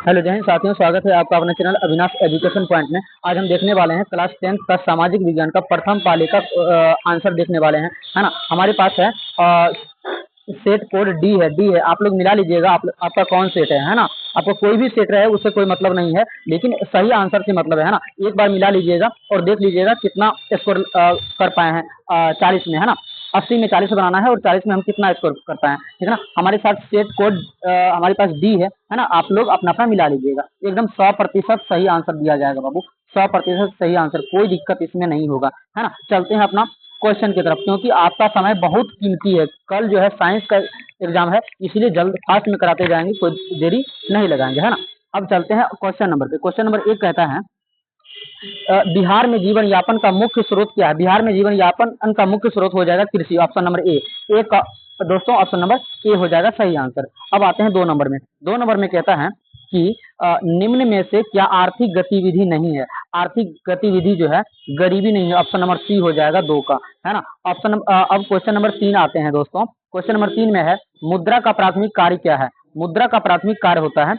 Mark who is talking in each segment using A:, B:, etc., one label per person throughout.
A: Hello जय हिंद साथियों, स्वागत है आपका अपने चैनल अविनाश एजुकेशन पॉइंट में। आज हम देखने वाले हैं क्लास 10 का सामाजिक विज्ञान का प्रथम पाली का आंसर देखने वाले हैं, है ना। हमारे पास है सेट कोड डी है। आप लोग मिला लीजिएगा आपका कौन सेट है ना। आपको कोई भी सेट रहे उससे कोई मतलब नहीं है, लेकिन सही आंसर से मतलब है ना। एक बार मिला लीजिएगा और देख लीजिएगा कितना स्कोर कर पाए हैं 40 में, है ना। 80 में 40 बनाना है और 40 में हम कितना स्कोर कर पाए हैं, ठीक है ना। हमारे साथ सेट कोड हमारे पास डी है ना। आप लोग अपना अपना मिला लीजिएगा, एकदम 100% सही आंसर दिया जाएगा बाबू। 100% सही आंसर, कोई दिक्कत इसमें नहीं होगा, है ना। चलते हैं अपना क्वेश्चन की तरफ, क्योंकि आपका समय बहुत कीमती है। कल जो है साइंस का एग्जाम है, इसीलिए जल्द फास्ट में कराते जाएंगे, कोई देरी नहीं लगाएंगे, है ना। अब चलते हैं क्वेश्चन नंबर पे। क्वेश्चन नंबर 1 कहता है बिहार में जीवन यापन का मुख्य स्रोत क्या है। बिहार में जीवन यापन का मुख्य स्रोत हो जाएगा कृषि, ऑप्शन नंबर ए का दोस्तों ऑप्शन नंबर ए हो जाएगा सही आंसर। अब आते हैं 2 नंबर में। 2 नंबर में कहता है कि निम्न में से क्या आर्थिक गतिविधि नहीं है। आर्थिक गतिविधि जो है गरीबी नहीं है, ऑप्शन नंबर सी हो जाएगा 2 का, है ना। अब क्वेश्चन नंबर 3 आते हैं दोस्तों। क्वेश्चन नंबर 3 में है मुद्रा का प्राथमिक कार्य क्या है। मुद्रा का प्राथमिक कार्य होता है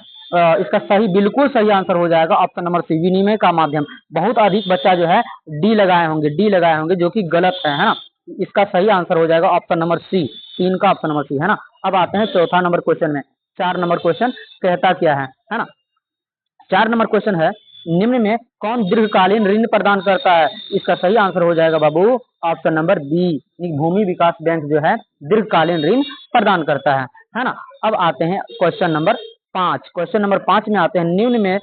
A: इसका सही बिल्कुल सही आंसर हो जाएगा ऑप्शन नंबर सी, विनिमय का माध्यम। बहुत अधिक बच्चा जो है डी लगाए होंगे, जो कि गलत है ना। इसका सही आंसर हो जाएगा ऑप्शन नंबर सी, 3 का ऑप्शन नंबर सी, है ना। अब आते हैं चौथा नंबर क्वेश्चन में। 4 नंबर क्वेश्चन कहता क्या है ना। 4 नंबर क्वेश्चन है निम्न में कौन दीर्घकालीन ऋण प्रदान करता है। इसका सही आंसर हो जाएगा बाबू ऑप्शन नंबर बी, भूमि विकास बैंक जो है दीर्घकालीन ऋण प्रदान करता है ना। अब आते हैं क्वेश्चन नंबर 5। क्वेश्चन नंबर 5 में आते हैं निम्न में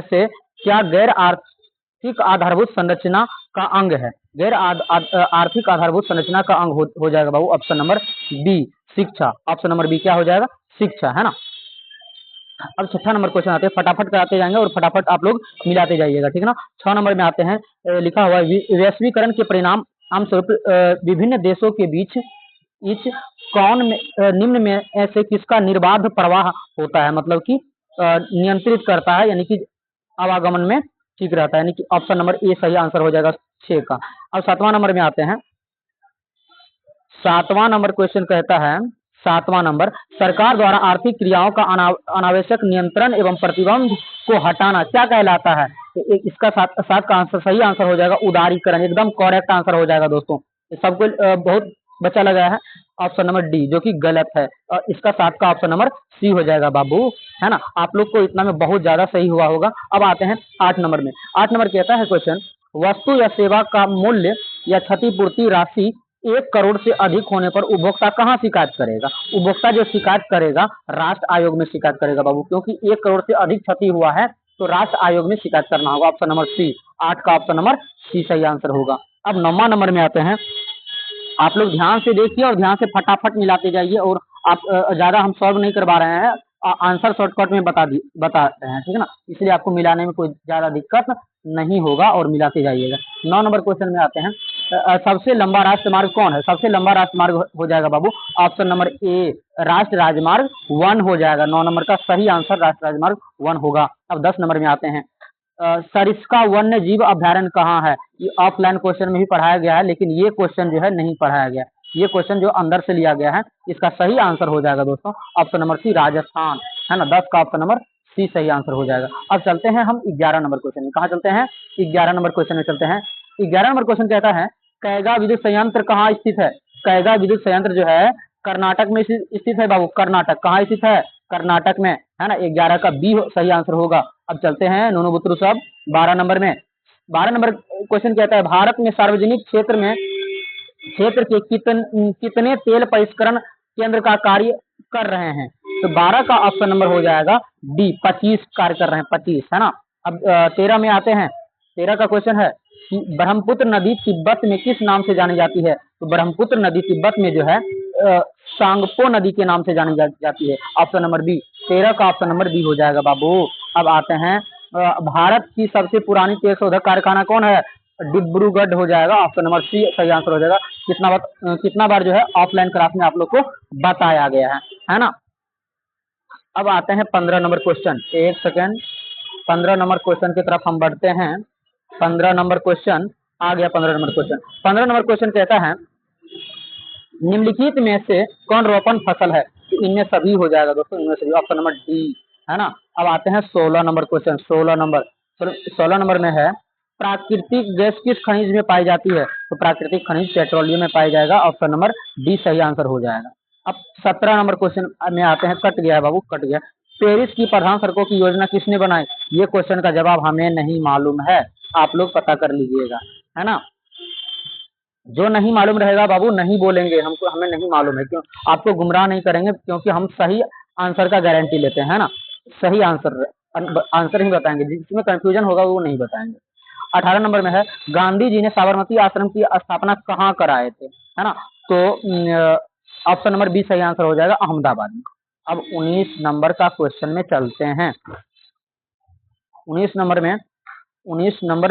A: से क्या गैर आर्थिक आधारभूत संरचना का अंग है। गैर आर्थिक आधारभूत संरचना का अंग हो जाएगा बाबू ऑप्शन नंबर बी, शिक्षा। ऑप्शन नंबर बी क्या हो जाएगा, शिक्षा, है ना। अब 6 नंबर क्वेश्चन आते हैं, फटाफट कराते जाएंगे और फटाफट आप लोग मिलाते जाइएगा, ठीक है ना। 6 नंबर में आते हैं लिखा हुआ है वैश्वीकरण के परिणाम स्वरूप विभिन्न देशों के बीच कौन निम्न में ऐसे किसका निर्बाध प्रवाह होता है, मतलब कि नियंत्रित करता है, यानी कि आवागमन में ठीक रहता है, यानी कि ऑप्शन नंबर ए सही आंसर हो जाएगा 6 का। अब 7वां नंबर में आते हैं। 7वां नंबर क्वेश्चन कहता है 7वां नंबर सरकार द्वारा आर्थिक क्रियाओं का अनावश्यक नियंत्रण एवं प्रतिबंध को हटाना क्या कहलाता है। तो इसका 7 का आंसर सही आंसर हो जाएगा उदारीकरण, एकदम करेक्ट आंसर हो जाएगा दोस्तों। सबको बहुत बच्चा लगाया है ऑप्शन नंबर डी, जो कि गलत है। और इसका 7 का ऑप्शन नंबर सी हो जाएगा बाबू, है ना। आप लोग को इतना में बहुत ज्यादा सही हुआ होगा। अब आते हैं 8 नंबर में। 8 नंबर कहता है क्वेश्चन वस्तु या सेवा का मूल्य या क्षतिपूर्ति राशि 1 करोड़ से अधिक होने पर उपभोक्ता कहाँ शिकायत करेगा। उपभोक्ता जो शिकायत करेगा राष्ट्र आयोग में शिकायत करेगा बाबू, क्योंकि 1 करोड़ से अधिक क्षति हुआ है तो राष्ट्र आयोग में शिकायत करना होगा, ऑप्शन नंबर सी। 8 का ऑप्शन नंबर सी सही आंसर होगा। अब 9वां नंबर में आते हैं। आप लोग ध्यान से देखिए और ध्यान से फटाफट मिलाते जाइए, और आप ज्यादा हम सॉल्व नहीं करवा रहे हैं, आंसर शॉर्टकट में बता रहे हैं, ठीक है ना। इसलिए आपको मिलाने में कोई ज्यादा दिक्कत नहीं होगा और मिलाते जाइएगा। 9 नंबर क्वेश्चन में आते हैं सबसे लंबा राष्ट्रमार्ग कौन है। सबसे लंबा राष्ट्रमार्ग हो जाएगा बाबू ऑप्शन नंबर ए, राष्ट्रीय राजमार्ग 1 हो जाएगा। 9 नंबर का सही आंसर राष्ट्रीय राजमार्ग 1 होगा। अब 10 नंबर में आते हैं सरिस्का वन्य जीव अभ्यारण्य कहाँ है। ये ऑफलाइन क्वेश्चन में भी पढ़ाया गया है, लेकिन ये क्वेश्चन जो है नहीं पढ़ाया गया, ये क्वेश्चन जो अंदर से लिया गया है। इसका सही आंसर हो जाएगा दोस्तों ऑप्शन नंबर सी, राजस्थान, है ना। 10 का ऑप्शन नंबर सी सही आंसर हो जाएगा। अब चलते हैं हम 11 नंबर क्वेश्चन में। कहाँ चलते हैं, 11 नंबर क्वेश्चन में चलते हैं। 11 नंबर क्वेश्चन कहता है कैगा विद्युत संयंत्र कहाँ स्थित है। कैगा विद्युत संयंत्र जो है कर्नाटक में स्थित है बाबू। कर्नाटक कहाँ स्थित है, कर्नाटक में, है ना। 11 का बी सही आंसर होगा। अब चलते हैं नोनो बुत्रु सब 12 नंबर में। 12 नंबर क्वेश्चन कहता है भारत में सार्वजनिक क्षेत्र के कितने तेल परिष्करण केंद्र का कार्य कर रहे हैं। तो 12 का ऑप्शन नंबर हो जाएगा डी, 25 कार्य कर रहे हैं, 25, है ना। अब 13 में आते हैं। 13 का क्वेश्चन है कि ब्रह्मपुत्र नदी तिब्बत में किस नाम से जानी जाती है। तो ब्रह्मपुत्र नदी तिब्बत में जो है सांगपो नदी के नाम से जानी जाती है, ऑप्शन नंबर बी। 13 का ऑप्शन नंबर बी हो जाएगा बाबू। अब आते हैं भारत की सबसे पुरानी तेल शोधक कारखाना कौन है। डिब्रूगढ़ हो जाएगा, ऑप्शन नंबर सी सही आंसर हो जाएगा। कितना बार जो है ऑफलाइन क्लास में आप लोग को बताया गया है ना। अब आते हैं 15 नंबर क्वेश्चन, एक सेकेंड। 15 नंबर क्वेश्चन की तरफ हम बढ़ते हैं। 15 नंबर क्वेश्चन आ गया। 15 नंबर क्वेश्चन 15 नंबर क्वेश्चन कहता है निम्नलिखित में से कौन रोपण फसल है। तो इनमें सभी हो जाएगा दोस्तों, इनमें सभी, ऑप्शन नंबर डी, है ना। अब आते हैं 16 नंबर क्वेश्चन। 16 नंबर में है प्राकृतिक गैस किस खनिज में पाई जाती है? तो प्राकृतिक खनिज पेट्रोलियम में पाया जाएगा। ऑप्शन नंबर डी सही आंसर हो जाएगा। अब 17 नंबर क्वेश्चन में आते हैं। कट गया है बाबू, कट गया। पेरिस की प्रधान सड़कों की योजना किसने बनाई? ये क्वेश्चन का जवाब हमें नहीं मालूम है, आप लोग पता कर लीजिएगा, है ना। जो नहीं मालूम रहेगा बाबू नहीं बोलेंगे, हमको हमें नहीं मालूम है, क्यों आपको गुमराह नहीं करेंगे, क्योंकि हम सही आंसर का गारंटी लेते हैं, है ना। सही आंसर ही बताएंगे, जिसमें कंफ्यूजन होगा वो नहीं बताएंगे। 18 नंबर में है गांधी जी ने साबरमती आश्रम की स्थापना कहाँ कराए थे, है ना। तो ऑप्शन नंबर बी सही आंसर हो जाएगा, अहमदाबाद में। अब 19 नंबर का क्वेश्चन में चलते हैं। 19 नंबर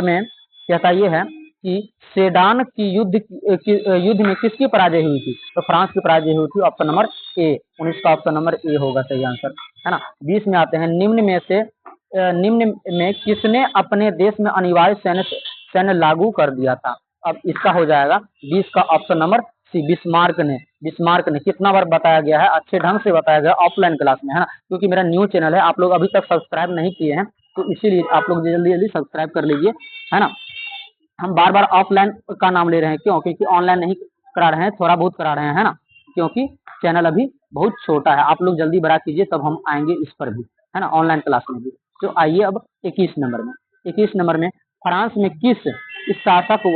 A: में कहता ये है कि सेडान की युद्ध में किसकी पराजय हुई थी? तो फ्रांस की पराजय हुई थी। ऑप्शन नंबर ए, 19 का ऑप्शन नंबर ए होगा सही आंसर, है ना। 20 में आते हैं। निम्न में किसने अपने देश में अनिवार्य सैन्य लागू कर दिया था? अब इसका हो जाएगा 20 का ऑप्शन नंबर सी, बिस्मार्क ने। कितना बार बताया गया है, अच्छे ढंग से बताया गया ऑफलाइन क्लास में, है ना। क्योंकि मेरा न्यू चैनल है, आप लोग अभी तक सब्सक्राइब नहीं किए हैं, तो इसीलिए आप लोग जल्दी जल्दी सब्सक्राइब कर लीजिए, है ना। हम बार बार ऑफलाइन का नाम ले रहे हैं, क्यों? क्योंकि ऑनलाइन नहीं करा रहे हैं, थोड़ा बहुत करा रहे हैं, है ना। क्योंकि चैनल अभी बहुत छोटा है, आप लोग जल्दी बड़ा कीजिए, तब हम आएंगे इस पर भी, है ना, ऑनलाइन क्लास में भी। तो आइए अब 21 नंबर में फ्रांस में किस शासक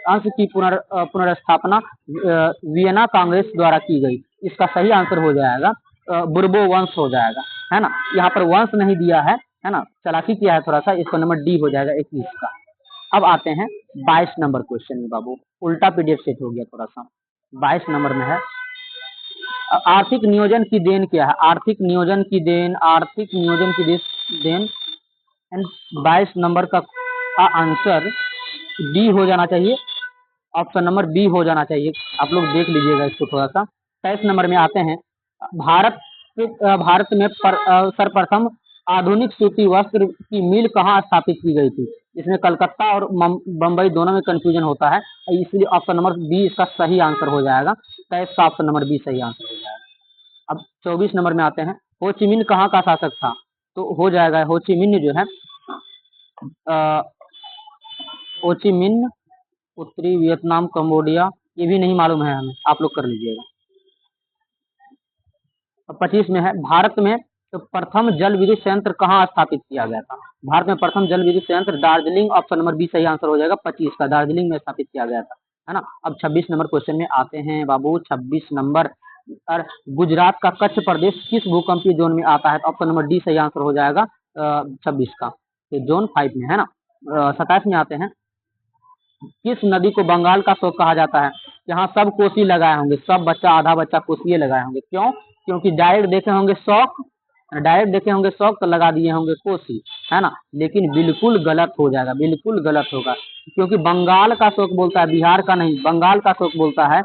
A: अंश की पुनर्स्थापना वियना कांग्रेस द्वारा की गई? इसका सही आंसर हो जाएगा बुर्बो वंश हो जाएगा, है ना। यहाँ पर वंश नहीं दिया है ना, चालाकी किया है थोड़ा सा, इसका नंबर डी हो जाएगा 21 का। अब आते हैं 22 नंबर क्वेश्चन में बाबू, उल्टा पीडीएफ सेट हो गया थोड़ा सा। 22 नंबर में है आर्थिक नियोजन की देन क्या है? आर्थिक नियोजन की देन एंड 22 नंबर का आंसर डी हो जाना चाहिए, ऑप्शन नंबर बी हो जाना चाहिए। आप लोग देख लीजिएगा इसको थोड़ा सा। 23 नंबर में आते हैं। भारत में सर्वप्रथम आधुनिक सूती वस्त्र की मिल कहाँ स्थापित की गई थी? इसमें कलकत्ता और बम्बई दोनों में कंफ्यूजन होता है, इसलिए ऑप्शन नंबर बी इसका सही आंसर हो जाएगा। 23 का ऑप्शन नंबर बी सही आंसर हो जाएगा। अब 24 नंबर में आते हैं। हो ची मिन्ह कहाँ का शासक था? तो हो जाएगा हो ची मिन्ह जो है हो ची मिन्ह उत्तरी वियतनाम, कंबोडिया, ये भी नहीं मालूम है हमें, आप लोग कर लीजिएगा। 25 में है भारत में तो प्रथम जल विद्युत संयंत्र कहाँ स्थापित किया गया था? भारत में प्रथम जल विद्युत संयंत्र दार्जिलिंग, ऑप्शन नंबर बी सही आंसर हो जाएगा। 25 का दार्जिलिंग में स्थापित किया गया था, है ना। अब 26 नंबर क्वेश्चन में आते हैं बाबू। 26 नंबर, और गुजरात का कच्छ प्रदेश किस भूकंपीय जोन में आता है? तो ऑप्शन नंबर डी सही आंसर हो जाएगा 26 का, जोन 5 में, है ना। 27 में आते हैं। किस नदी को बंगाल का शोक कहा जाता है? यहाँ सब कोसी लगाए होंगे, सब बच्चा आधा बच्चा कोसी लगाए होंगे, क्यों? क्योंकि डायरेक्ट देखे होंगे शौक तो लगा दिए होंगे कोसी, है ना। लेकिन बिल्कुल गलत हो जाएगा, बिल्कुल गलत होगा, क्योंकि बंगाल का शौक बोलता है, बिहार का नहीं, बंगाल का शौक बोलता है।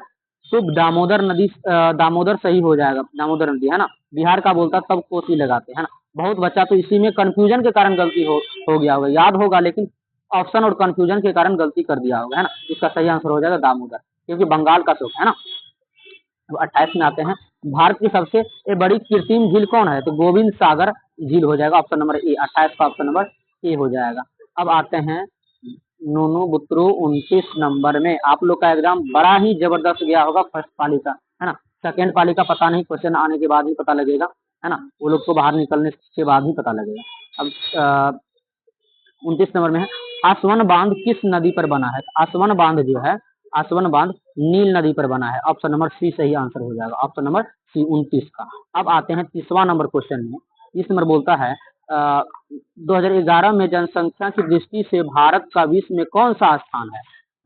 A: तो दामोदर नदी, दामोदर सही हो जाएगा, दामोदर नदी, है ना। बिहार का बोलता तब कोसी लगाते, है ना। बहुत बच्चा तो इसी में कंफ्यूजन के कारण गलती हो गया होगा, याद होगा लेकिन ऑप्शन और कंफ्यूजन के कारण गलती कर दिया होगा, है ना। इसका सही आंसर हो जाएगा दामोदर, क्योंकि बंगाल का शौक, है ना। अब 28 में आते हैं। भारत की सबसे बड़ी कृत्रिम झील कौन है? तो गोविंद सागर झील हो जाएगा, ऑप्शन नंबर ए। 28 का ऑप्शन नंबर ए हो जाएगा। अब आते हैं नूनू बुतरू 29 नंबर में। आप लोग का एग्जाम बड़ा ही जबरदस्त गया होगा, फर्स्ट पाली का, है ना। सेकेंड पाली का पता नहीं, क्वेश्चन आने के बाद ही पता लगेगा, है ना। वो लोग को बाहर निकलने के बाद ही पता लगेगा। अब 29 नंबर में है आसवन बांध किस नदी पर बना है? आसवन बांध जो है, आसवन बांध नील नदी पर बना है, ऑप्शन नंबर सी सही आंसर हो जाएगा, ऑप्शन नंबर सी 29 का। अब आते हैं 30वां नंबर क्वेश्चन में। इस नंबर बोलता है 2011 में जनसंख्या की दृष्टि से भारत का विश्व में कौन सा स्थान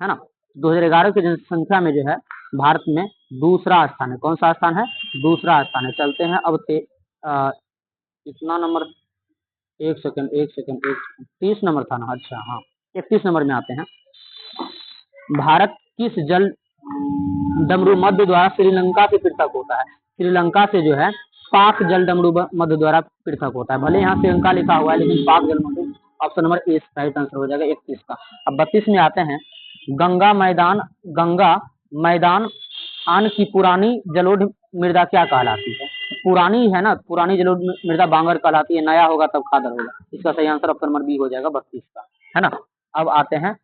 A: है ना। 2011 की जनसंख्या में जो है भारत में दूसरा स्थान है। कौन सा स्थान है? दूसरा स्थान है। चलते हैं अब कितना नंबर, एक सेकंड 30 नंबर था ना, अच्छा हाँ, 31 नंबर में आते हैं। भारत किस जल डमरू मध्य द्वारा श्रीलंका से पृथक होता है? श्रीलंका से जो है पाक जल डमरू मध्य द्वारा पृथक होता है। भले यहाँ श्रीलंका लिखा हुआ है, लेकिन पाक जल मध्य, option number A right answer हो जाएगा 31 का। अब 32 में आते हैं। गंगा मैदान आन की पुरानी जलोढ़ मृदा क्या कहलाती है? पुरानी है ना, पुरानी जलोढ़ मृदा बांगर कहलाती है, नया होगा तब खादर होगा। इसका सही आंसर ऑप्शन नंबर बी हो जाएगा 32 का, है ना। अब आते हैं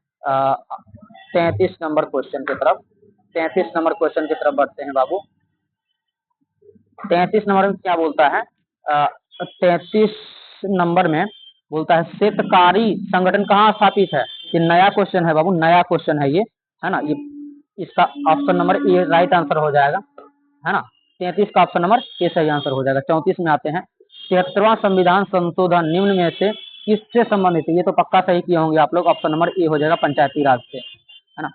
A: 33 नंबर क्वेश्चन की तरफ। 33 नंबर क्वेश्चन की तरफ बढ़ते हैं बाबू। 33 नंबर में क्या बोलता है? 33 नंबर में बोलता है शेतकारी संगठन कहाँ स्थापित है? ये नया क्वेश्चन है बाबू, नया क्वेश्चन है ये, है ना। ये इसका option number A right answer हो जाएगा, है ना। 33 का ऑप्शन नंबर ए सही आंसर हो जाएगा। 34 में आते हैं 73वां संविधान संशोधन निम्न में से किससे संबंधित है? ये तो पक्का सही किए होंगे आप लोग, ऑप्शन नंबर ए हो जाएगा पंचायती राज से, है ना।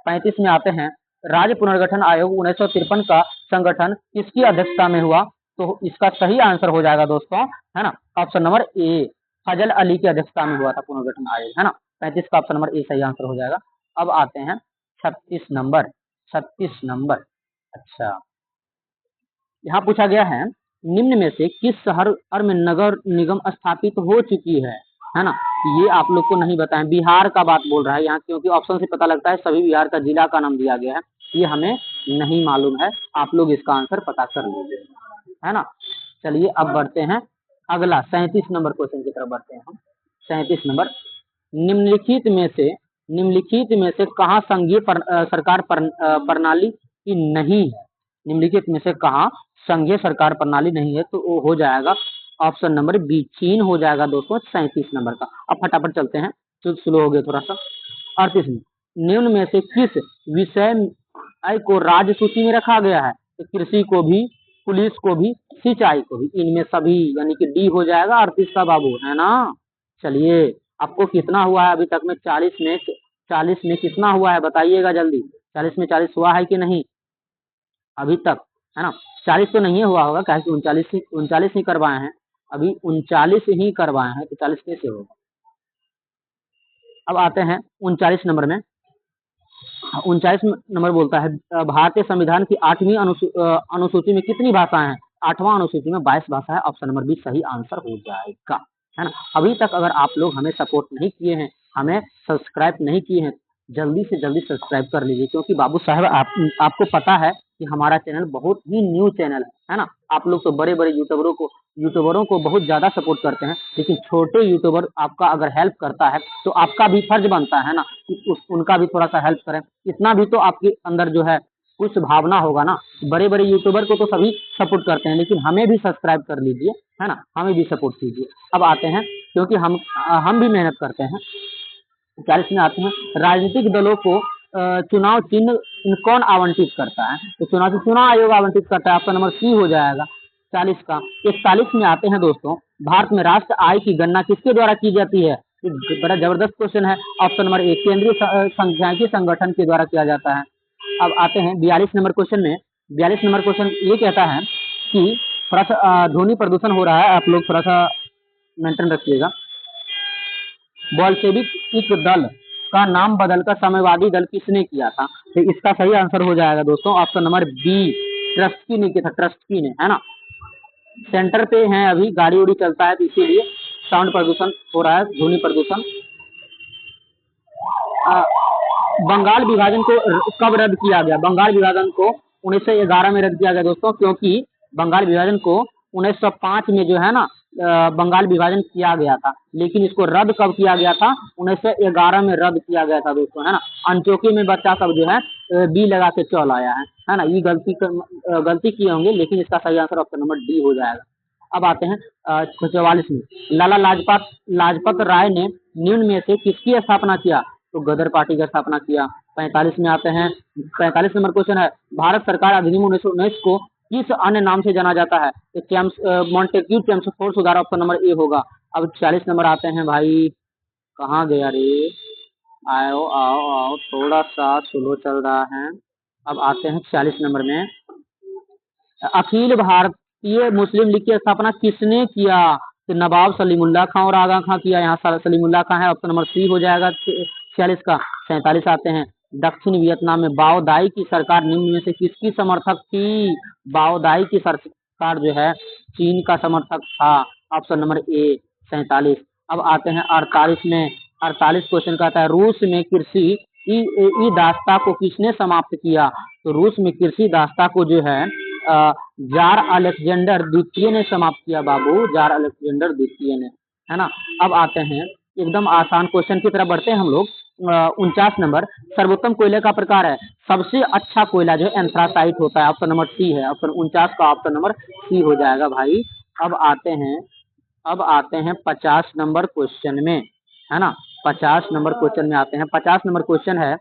A: 35 में आते हैं राज्य पुनर्गठन आयोग 1953 का संगठन किसकी अध्यक्षता में हुआ? तो इसका सही आंसर हो जाएगा दोस्तों, है ना, ऑप्शन नंबर ए फजल अली की अध्यक्षता में हुआ था पुनर्गठन आयोग, है ना। 35 का ऑप्शन नंबर ए सही आंसर हो जाएगा। अब आते हैं 36 नंबर। 36 नंबर, अच्छा, यहाँ पूछा गया है निम्न में से किस शहर में नगर निगम स्थापित हो चुकी है ना। ये आप लोग को नहीं बताएं, बिहार का बात बोल रहा है यहाँ, क्योंकि ऑप्शन से पता लगता है सभी बिहार का जिला का नाम दिया गया है, ये हमें नहीं मालूम है, आप लोग इसका आंसर पता कर लीजिए, है ना। चलिए अब बढ़ते हैं अगला 37 नंबर क्वेश्चन की तरफ बढ़ते हैं हम। 37 नंबर, निम्नलिखित में से कहाँ संघीय सरकार प्रणाली की नहीं है? निम्नलिखित में से कहाँ संघीय सरकार प्रणाली नहीं है? तो वो हो जाएगा ऑप्शन नंबर बी चीन हो जाएगा दोस्तों 37 नंबर का। अब फटाफट चलते हैं, स्लो हो गया थोड़ा सा। 38 में निम्न में से किस विषय को राज्य सूची में रखा गया है? तो कृषि को भी, पुलिस को भी, सिंचाई को भी, इनमें सभी, यानी कि डी हो जाएगा 38 का बाबू, है ना। चलिए आपको कितना हुआ है अभी तक में? 40 में कितना हुआ है बताइएगा जल्दी। 40 में 40 हुआ है कि नहीं अभी तक, है ना। 40 तो नहीं हुआ होगा, क्या 39 ही करवाए हैं अभी, 39 ही करवाए हैं, तो 40 कैसे होगा? अब आते हैं 39 नंबर में। 39 नंबर बोलता है भारतीय संविधान की 8वीं अनुसूची में कितनी भाषाएं हैं? 8वां अनुसूची में 22 भाषा है, ऑप्शन नंबर बी सही आंसर हो जाएगा, है ना। अभी तक अगर आप लोग हमें सपोर्ट नहीं किए हैं, हमें सब्सक्राइब नहीं किए हैं, जल्दी से जल्दी सब्सक्राइब कर लीजिए, क्योंकि बाबू साहब आपको पता है कि हमारा चैनल बहुत ही न्यू चैनल है ना। आप लोग तो बड़े बड़े यूट्यूबरों को बहुत ज्यादा सपोर्ट करते हैं, लेकिन छोटे यूट्यूबर आपका अगर हेल्प करता है तो आपका भी फर्ज बनता है ना कि उनका भी थोड़ा सा हेल्प करें। इतना भी तो आपके अंदर जो है कुछ भावना होगा ना। बड़े बड़े यूट्यूबर को तो सभी सपोर्ट करते हैं, लेकिन हमें भी सब्सक्राइब कर लीजिए, है ना, हमें भी सपोर्ट कीजिए। अब आते हैं, क्योंकि हम भी मेहनत करते हैं। 40 में आते हैं राजनीतिक दलों को चुनाव चिन्ह कौन आवंटित करता है? तो चुनाव आयोग आवंटित करता है, ऑप्शन नंबर सी हो जाएगा 40 का। 41 में आते हैं दोस्तों, भारत में राष्ट्र आय की गणना किसके द्वारा की जाती है? बड़ा जबरदस्त क्वेश्चन है, ऑप्शन नंबर ए केंद्रीय सांख्यिकी संगठन के द्वारा किया जाता है। अब आते हैं 42 नंबर क्वेश्चन में। 42 नंबर क्वेश्चन ये कहता है कि थोड़ा सा ध्वनि प्रदूषण हो रहा है, आप लोग थोड़ा सा मेंटेन रखिएगा। बोल्शेविक दल का नाम बदलकर साम्यवादी दल किसने किया था? तो इसका सही आंसर हो जाएगा दोस्तों ऑप्शन नंबर बी ट्रस्की ने किया था, ट्रस्की ने, है ना। सेंटर पे हैं अभी, गाड़ी उड़ी चलता है तो इसीलिए साउंड प्रदूषण हो रहा है, ध्वनि प्रदूषण। बंगाल विभाजन को कब रद्द किया गया? बंगाल विभाजन को 1911 में रद्द किया गया दोस्तों, क्योंकि बंगाल विभाजन को 1905 में जो है ना बंगाल विभाजन किया गया था, लेकिन इसको रद्द कब किया गया था? 1911 में रद्द किया गया था दोस्तों, है ना। अनचोकी में बच्चा सब जो है बी लगा के चल आया है ना। ये गलती किए होंगे, लेकिन इसका सही आंसर ऑप्शन नंबर डी हो जाएगा। अब आते हैं 44 में, लाला लाजपत राय ने निम्न में से किसकी स्थापना किया? तो गदर पार्टी की स्थापना किया। 45 में आते हैं, 45 नंबर क्वेश्चन है भारत सरकार अधिनियम 1919 को किस अन्य नाम से जाना जाता है? तो मॉन्टेग्यू चेम्सफोर्ड सुधार, ऑप्शन नंबर ए होगा। अब 46 नंबर आते हैं, भाई कहाँ गया रे, आओ आओ आओ, थोड़ा सा स्लो चल रहा है। अब आते हैं 46 नंबर में, अखिल भारतीय मुस्लिम लीग की स्थापना किसने किया? तो नवाब सलीमुल्लाह खां और आगा खां किया, यहाँ सलीमुल्लाह खां है, ऑप्शन नंबर सी हो जाएगा 46 का। 47 आते हैं, दक्षिण वियतनाम में बाओ दाई की सरकार निम्न में से किसकी समर्थक थी? बाओ दाई की सरकार जो है चीन का समर्थक था, ऑप्शन नंबर ए 47। अब आते हैं 48 में। 48 क्वेश्चन कहता है रूस में कृषि ई दास्ता को किसने समाप्त किया? तो रूस में कृषि दास्ता को जो है जार अलेक्जेंडर द्वितीय ने समाप्त किया बाबू, जार अलेक्जेंडर द्वितीय ने, है ना। अब आते हैं एकदम आसान क्वेश्चन की तरफ बढ़ते हैं हम लोग। 49 नंबर, सर्वोत्तम कोयले का प्रकार है, सबसे अच्छा कोयला जो है एंथ्रासाइट होता है, ऑप्शन नंबर सी है, ऑप्शन 49 का ऑप्शन नंबर सी हो जाएगा भाई। अब आते हैं 50 नंबर क्वेश्चन में, है ना। 50 नंबर क्वेश्चन में आते हैं। 50 नंबर क्वेश्चन है,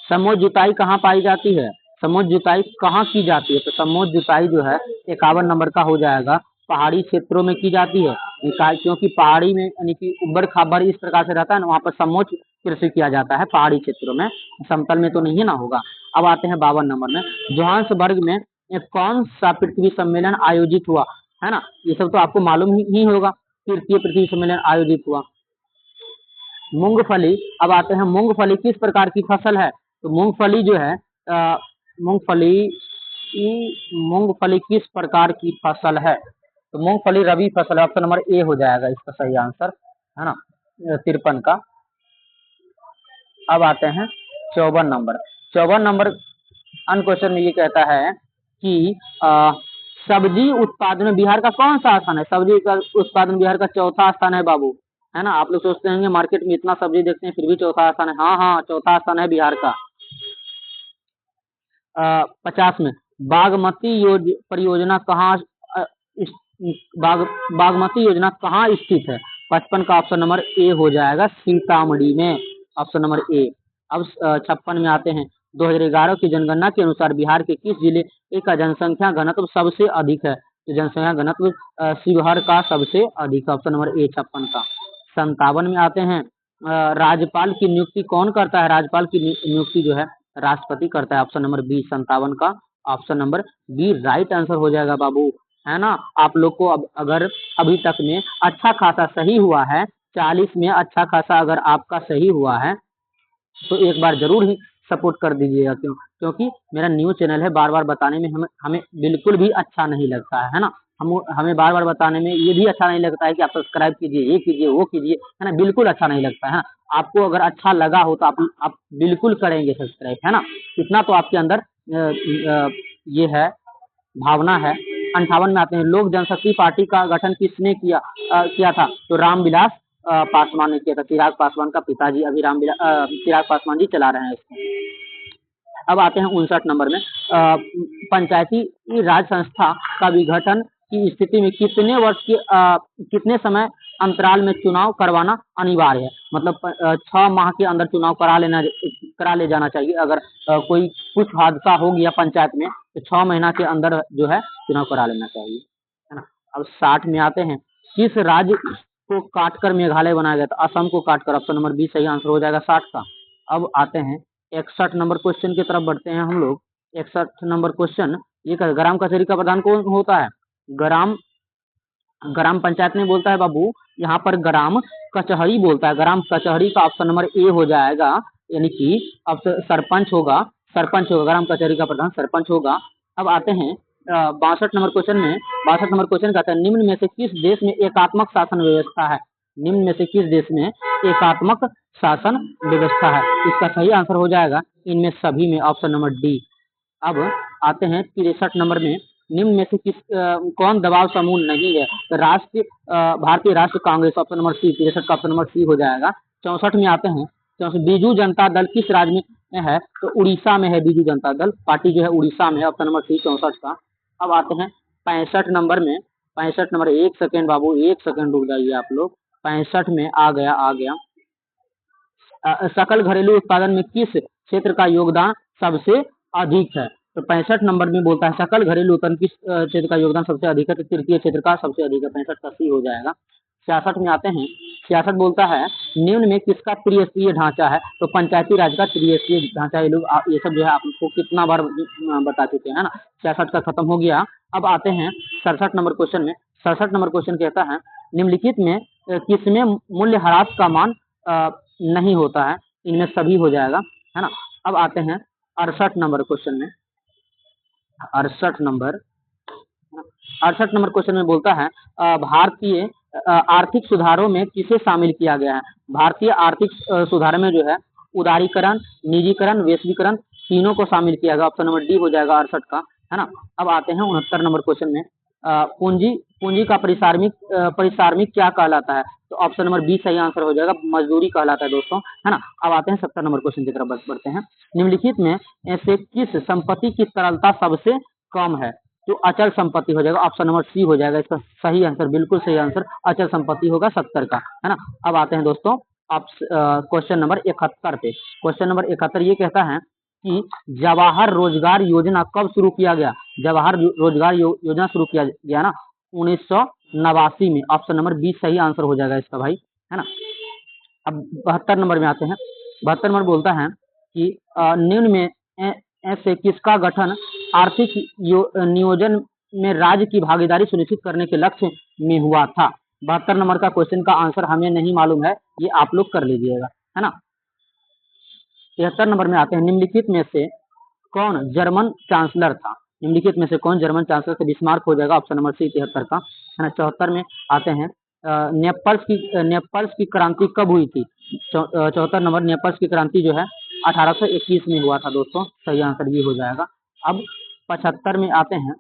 A: समोच्च जुताई कहाँ पाई जाती है, समोच्च जुताई कहाँ की जाती है, तो समोच्च जुताई जो है 51 नंबर का हो जाएगा, पहाड़ी क्षेत्रों में की जाती है, क्योंकि पहाड़ी में यानी कि उबड़ खाबड़ इस प्रकार से रहता है ना, वहाँ पर समोच्च कृषि किया जाता है पहाड़ी क्षेत्रों में, समतल में तो नहीं ना होगा। अब आते हैं 52 नंबर में, जोहान्सबर्ग में कौन सा पृथ्वी सम्मेलन आयोजित हुआ, है ना। ये सब तो आपको मालूम ही होगा, तृतीय पृथ्वी सम्मेलन आयोजित हुआ। मूंगफली, अब आते हैं मूंगफली किस प्रकार की फसल है, तो मूंगफली जो है मूंगफली मूंगफली किस प्रकार की फसल है, तो मूंगफली रबी फसल है, ऑप्शन नंबर ए हो जाएगा इसका सही आंसर, है ना, 53 का। अब आते हैं 54 नंबर। 54 नंबर अन क्वेश्चन में ये कहता है कि सब्जी उत्पादन में बिहार का कौन सा स्थान है, सब्जी का उत्पादन बिहार का चौथा स्थान है बाबू, है ना। आप लोग सोचते होंगे मार्केट में इतना सब्जी देखते हैं फिर भी चौथा स्थान है, हाँ चौथा स्थान है बिहार का। 50 में, बागमती परियोजना कहाँ बागमती योजना कहाँ स्थित है, 55 का ऑप्शन नंबर ए हो जाएगा, सीतामढ़ी में, ऑप्शन नंबर ए। अब 56 में आते हैं, 2011 की जनगणना के अनुसार बिहार के किस जिले का जनसंख्या घनत्व सबसे अधिक है, तो जनसंख्या घनत्व शिवहर का सबसे अधिक, ऑप्शन नंबर ए 56 का। 57 में आते हैं, राज्यपाल की नियुक्ति कौन करता है, राज्यपाल की नियुक्ति जो है राष्ट्रपति करता है, ऑप्शन नंबर बी 57 का option number B right answer हो जाएगा बाबू, है ना। आप लोग को अब अगर अभी तक में अच्छा खासा सही हुआ है, 40 में अच्छा खासा अगर आपका सही हुआ है तो एक बार जरूर ही सपोर्ट कर दीजिएगा, क्योंकि मेरा न्यू चैनल है, बार बार बताने में हमें बिल्कुल भी अच्छा नहीं लगता है ना। हमें बार बार बताने में ये भी अच्छा नहीं लगता है कि आप सब्सक्राइब कीजिए, ये कीजिए, वो कीजिए, है ना, बिल्कुल अच्छा नहीं लगता है। आपको अगर अच्छा लगा हो तो आप बिल्कुल करेंगे सब्सक्राइब, है ना, इतना तो आपके अंदर ये है, भावना है। 58 में आते हैं, लोक जनशक्ति पार्टी का गठन किसने किया था, तो रामविलास पासवान ने किया था, चिराग पासवान का पिताजी अभी चिराग पासवान जी चला रहे हैं इसको। अब आते हैं 59 नंबर में, पंचायती राज संस्था का विघटन की स्थिति में कितने समय अंतराल में चुनाव करवाना अनिवार्य है, मतलब 6 माह के अंदर चुनाव करा ले जाना चाहिए, अगर कोई कुछ हादसा हो गया पंचायत में तो 6 महीना के अंदर जो है चुनाव करा लेना चाहिए, है ना। अब 60 में आते हैं, किस राज्य को काटकर मेघालय बनाया गया था, असम को काटकर, ऑप्शन नंबर बी सही आंसर हो जाएगा 60 का। अब आते हैं 61 नंबर क्वेश्चन की तरफ बढ़ते हैं हम लोग। 61 नंबर क्वेश्चन ये ग्राम कचहरी का प्रधान कौन होता है, ग्राम पंचायत में बोलता है बाबू, यहाँ पर ग्राम कचहरी बोलता है, ग्राम कचहरी का ऑप्शन नंबर ए हो जाएगा, यानी कि अब सरपंच होगा, ग्राम कचहरी का प्रधान सरपंच होगा। अब आते हैं 62 नंबर क्वेश्चन में, 62 नंबर क्वेश्चन कहता है, निम्न में से किस देश में एकात्मक शासन व्यवस्था है, निम्न में से किस देश में एकात्मक शासन व्यवस्था है, इसका सही आंसर हो जाएगा इनमें सभी में, ऑप्शन नंबर डी। अब आते हैं 63 नंबर में, निम्न में से कौन दबाव समूह नहीं है, तो भारतीय राष्ट्रीय कांग्रेस, ऑप्शन नंबर सी, 63 का ऑप्शन नंबर सी हो जाएगा। 64 में आते हैं, बीजू जनता दल किस राज्य में है, तो उड़ीसा में है बीजू जनता दल पार्टी जो है, उड़ीसा में है, ऑप्शन नंबर सी 64 का। अब आते हैं 65 नंबर में, 65 नंबर, एक सेकेंड बाबू, एक सेकेंड रुक जाइए आप लोग, 65 में आ गया सकल घरेलू उत्पादन में किस क्षेत्र का योगदान सबसे अधिक है, तो 65 नंबर में बोलता है सकल घरेलू उत्पादन किस क्षेत्र का योगदान सबसे अधिक है, तो तृतीय क्षेत्र का सबसे अधिक है, 65 का सी हो जाएगा। 66 में आते हैं, 66 बोलता है, निम्न में किसका त्रिस्तरीय ढांचा है, तो पंचायती राज का त्रिस्तरीय ढांचा, ये सब जो है आपको कितना बार बता चुके हैं ना। 66 का खत्म हो गया। अब आते हैं 67 नंबर क्वेश्चन में। 67 नंबर क्वेश्चन कहता है, निम्नलिखित में किसमें मूल्यह्रास का मान नहीं होता है, इनमें सभी हो जाएगा, है ना। अब आते हैं 68 नंबर क्वेश्चन में। 68 नंबर क्वेश्चन में बोलता है, भारतीय आर्थिक सुधारों में किसे शामिल किया गया है, भारतीय आर्थिक सुधार में जो है उदारीकरण, निजीकरण, वैश्वीकरण तीनों को शामिल किया गया, ऑप्शन नंबर डी हो जाएगा 68 का। है ना। अब आते हैं 69 नंबर क्वेश्चन में, पूंजी पूंजी का परिसारमिक क्या कहलाता है? तो ऑप्शन नंबर बी सही आंसर हो जाएगा, मजदूरी कहलाता है दोस्तों, है ना। अब आते हैं 70 नंबर क्वेश्चन की तरफ बढ़ते हैं। निम्नलिखित में से किस संपत्ति की तरलता सबसे कम है? तो अचल संपत्ति हो जाएगा, ऑप्शन नंबर सी हो जाएगा इसका सही आंसर, बिल्कुल सही आंसर अचल संपत्ति होगा 70 का, है ना। अब आते हैं दोस्तों आप क्वेश्चन नंबर 71 पे। क्वेश्चन नंबर 71 ये कहता है कि जवाहर रोजगार योजना कब शुरू किया गया? जवाहर रोजगार योजना शुरू किया गया ना 1989 में, ऑप्शन नंबर बी सही आंसर हो जाएगा इसका भाई, है ना। अब 72 नंबर में आते हैं। 72 नंबर बोलता है कि निम्न में से किसका गठन आर्थिक नियोजन में राज्य की भागीदारी सुनिश्चित करने के लक्ष्य में हुआ था? 72 नंबर का क्वेश्चन का आंसर हमें नहीं मालूम है, ये आप लोग कर लीजिएगा, है ना। 73 नंबर में आते हैं। निम्नलिखित में से कौन जर्मन चांसलर था? निम्नलिखित में से कौन जर्मन चांसलर थे? बिस्मार्क हो जाएगा, ऑप्शन नंबर सी 73 का, है ना। 74 में आते हैं। नेपल्स की क्रांति कब हुई थी? 74 नंबर, नेपल्स की क्रांति जो है 1821 में हुआ था दोस्तों, सही आंसर ये हो जाएगा। अब 75 में आते हैं।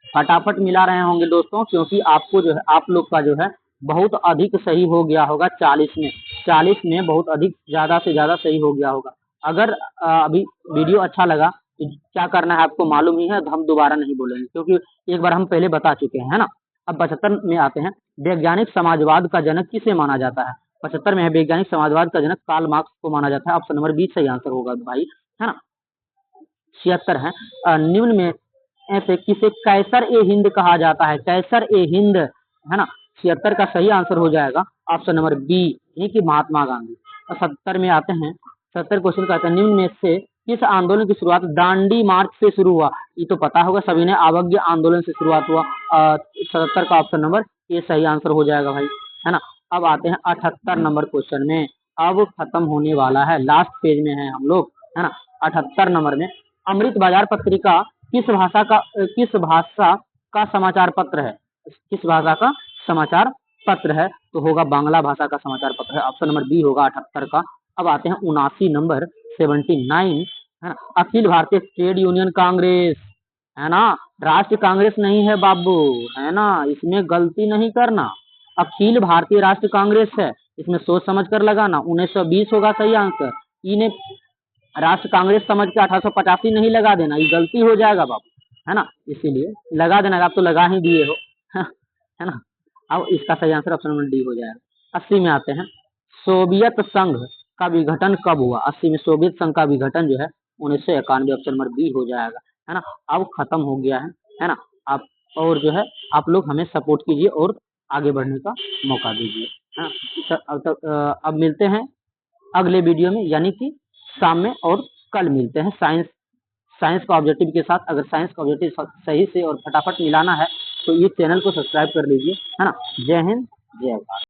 A: फटाफट मिला रहे होंगे दोस्तों, क्योंकि आपको जो है आप लोग का जो है बहुत अधिक सही हो गया होगा 40 में बहुत अधिक ज्यादा से ज्यादा सही हो गया होगा। अगर अभी वीडियो अच्छा लगा तो क्या करना है आपको मालूम ही है, तो हम दोबारा नहीं बोलेंगे क्योंकि एक बार हम पहले बता चुके हैं, है ना। अब 75 में आते हैं। वैज्ञानिक समाजवाद का जनक किसे माना जाता है? 75 में है वैज्ञानिक समाजवाद का जनक कार्ल मार्क्स को माना जाता है, ऑप्शन नंबर बी सही आंसर होगा भाई, है ना। 76 है। निम्न में ऐसे किसे कैसर ए हिंद कहा जाता है? कैसर ए हिंद, है ना। 76 का सही आंसर हो जाएगा ऑप्शन नंबर बी, ये कि महात्मा गांधी। और 70 में आते हैं। 70 क्वेश्चन कहते हैं निम्न में से किस आंदोलन की शुरुआत दांडी मार्च से शुरू हुआ? ये तो पता होगा सभी ने, अवज्ञा आंदोलन से शुरुआत हुआ। 77 का ऑप्शन नंबर ये सही आंसर हो जाएगा भाई, है ना। अब आते हैं 78 नंबर क्वेश्चन में, अब खत्म होने वाला है, लास्ट पेज में है हम लोग, है ना। 78 नंबर में अमृत बाजार पत्रिका किस भाषा का समाचार पत्र है? किस भाषा का समाचार पत्र है? तो होगा बांग्ला भाषा का समाचार पत्र है, ऑप्शन नंबर बी होगा 78 का। अब आते हैं 79 नंबर 79, है ना। अखिल भारतीय ट्रेड यूनियन कांग्रेस, है ना, राष्ट्रीय कांग्रेस नहीं है बाबू, है ना, इसमें गलती नहीं करना। अखिल भारतीय राष्ट्रीय कांग्रेस है, इसमें सोच समझ कर लगाना। 1920 होगा सही आंसर, इन्हें राष्ट्र कांग्रेस समझ के 1885 नहीं लगा देना, ये गलती हो जाएगा बाबू, है ना। इसीलिए लगा देना, आप तो लगा ही दिए हो, है ना। अब इसका सही आंसर ऑप्शन नंबर डी हो जाएगा। 80 में आते हैं। सोवियत संघ का विघटन कब हुआ? 80 में सोवियत संघ का विघटन जो है 1991, ऑप्शन नंबर बी हो जाएगा, है ना। अब खत्म हो गया है ना। आप और जो है आप लोग हमें सपोर्ट कीजिए और आगे बढ़ने का मौका दीजिए, है ना। अब मिलते हैं अगले वीडियो में, यानी कि शाम में, और कल मिलते हैं साइंस का ऑब्जेक्टिव के साथ। अगर साइंस का ऑब्जेक्टिव सही से और फटाफट मिलाना है तो ये चैनल को सब्सक्राइब कर लीजिए, है ना। जय हिंद, जय भारत।